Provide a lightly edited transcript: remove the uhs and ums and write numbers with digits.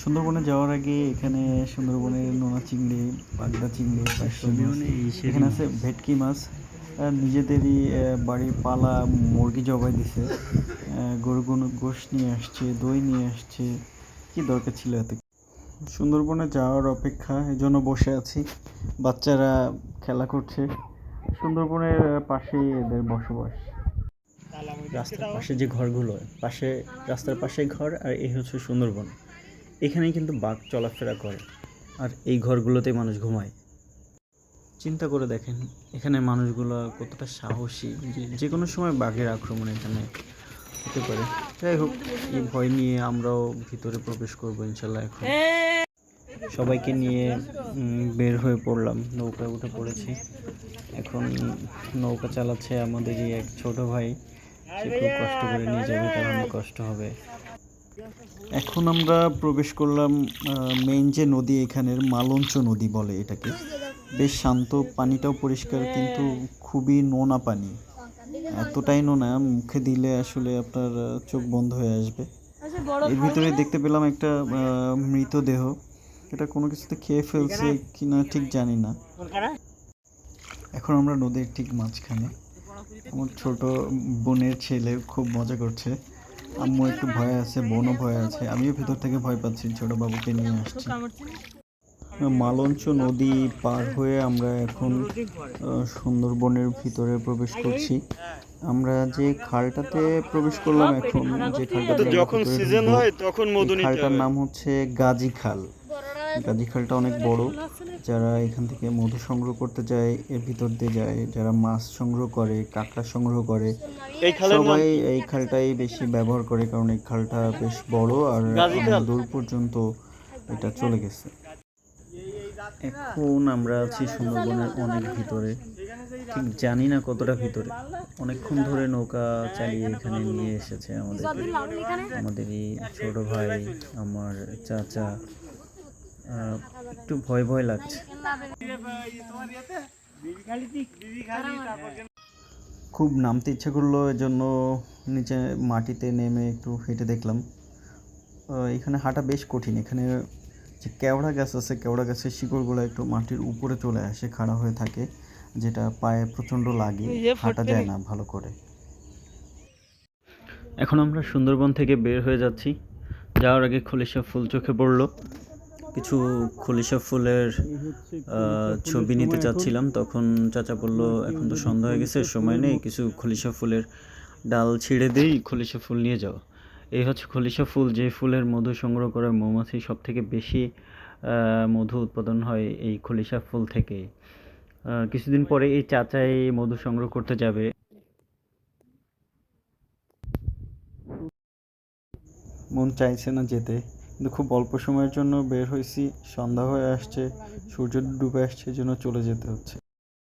সুন্দরবনে যাওয়ার আগে এখানে সুন্দরবনের নোনা চিংড়ি, বাগদা চিংড়ি, পার্শে মাছ, এখানে আছে ভেটকি মাছ। নিজেদেরই বাড়ির পালা মুরগি জবাই দিছে, গরুর গোশত নিয়ে আসছে, দই নিয়ে আসছে। কি দরকার ছিল এত? সুন্দরবনে যাওয়ার অপেক্ষা, এই জন্য বসে আছি। বাচ্চারা খেলা করছে। সুন্দরবনের পাশেই এদের বসবাস। রাস্তার পাশে যে ঘরগুলো, রাস্তার পাশে ঘর, আর এই হচ্ছে সুন্দরবন। এখানেই কিন্তু বাঘ চলাফেরা করে, আর এই ঘরগুলোতেই মানুষ ঘুমায়। চিন্তা করে দেখেন এখানে মানুষগুলো কতটা সাহসী, যে কোনো সময় বাঘের আক্রমণ এখানে হতে পারে। যাই হোক, এই ভয় নিয়ে আমরাও ভিতরে প্রবেশ করবো ইনশাল্লাহ। এখন সবাইকে নিয়ে বের হয়ে পড়লাম, নৌকায় উঠে পড়েছি। এখন নৌকা চালাচ্ছে আমাদেরই এক ছোট ভাই। সে খুব কষ্ট করে নিয়ে যাবে, কারণ কষ্ট হবে। এখন আমরা প্রবেশ করলাম মেইন যে নদী, এখানের মালঞ্চ নদী বলে এটাকে। বেশ শান্ত, পানিটাও পরিষ্কার, কিন্তু খুবই নোনা পানি। এতটাই নোনা, মুখে দিলে আসলে আপনার চোখ বন্ধ হয়ে আসবে। এর ভিতরে দেখতে পেলাম একটা মৃতদেহ। এটা কোনো কিছুতে খেয়ে ফেলছে কিনা ঠিক জানি না। এখন আমরা নদীর ঠিক মাঝখানে। আমার ছোট বোনের ছেলে খুব মজা করছে। আম্মু একটু ভয় আছে, বোনও ভয় আছে, আমিও ভিতর থেকে ভয় পাচ্ছি, ছোট বাবুকে নিয়ে আসছি। মালঞ্চ নদী পার হয়ে আমরা এখন সুন্দরবনের ভিতরে প্রবেশ করছি। আমরা যে খালটাতে প্রবেশ করলাম, এখন যে খালটাতে যখন সিজন হয় তখন মধু নিতে খালটার হবে। নাম হচ্ছে গাজী খাল। গাজী খালটা অনেক বড়। যারা এখান থেকে মধু সংগ্রহ করতে যায় এর ভিতর দিয়ে যায়, যারা মাছ সংগ্রহ করে, কাঁকড়া সংগ্রহ করে, এই খালের নাম সবাই কি? এই খালটাই বেশি ব্যবহার করে, কারণ এই খালটা বেশ বড় আর গাজী অনেক খাল। দূর পর্যন্ত এটা চলে গেছে। এখন আমরা আছি সুন্দরবনের অনেক ভিতরে, ঠিক জানি না কতটা ভিতরে। অনেকক্ষণ ধরে নৌকা চালিয়ে এখানে নিয়ে এসেছে আমাদেরই ছোট ভাই, আমার চাচা। একটু ভয় ভয় লাগছে। খুব নামতে ইচ্ছা করলো, এজন্য নিচে মাটিতে নেমে একটু হেঁটে দেখলাম। এখানে হাঁটা বেশ কঠিন। এখানে যে কেওড়া গাছ আছে, কেওড়া গাছের শিকড়গুলো একটু মাটির উপরে চলে আসে, খাড়া হয়ে থাকে, যেটা পায়ে প্রচণ্ড লাগে, হাঁটা যায় না ভালো করে। এখন আমরা সুন্দরবন থেকে বের হয়ে যাচ্ছি। যাওয়ার আগে খলিশা ফুল চোখে পড়লো। কিছু খলিশা ফুলের ছবি নিতে চাচ্ছিলাম, তখন চাচা বলল এখন তো সন্ধ্যা হয়ে গেছে, সময় নেই, কিছু খলিশা ফুলের ডাল ছিঁড়ে দিই, খলিশা ফুল নিয়ে যাও। এই হচ্ছে খলিশা ফুল, যে ফুলের মধু সংগ্রহ করে মৌমাছি সব থেকে বেশি মধু উৎপাদন হয় এই খলিশা ফুল থেকে। কিছুদিন পরে এই চাচাই মধু সংগ্রহ করতে যাবে। মন চাইছে না যেতে, কিন্তু খুব অল্প সময়ের জন্য বের হয়েছি, সন্ধ্যা হয়ে আসছে, সূর্য ডুবে আসছে, জন্য চলে যেতে হচ্ছে।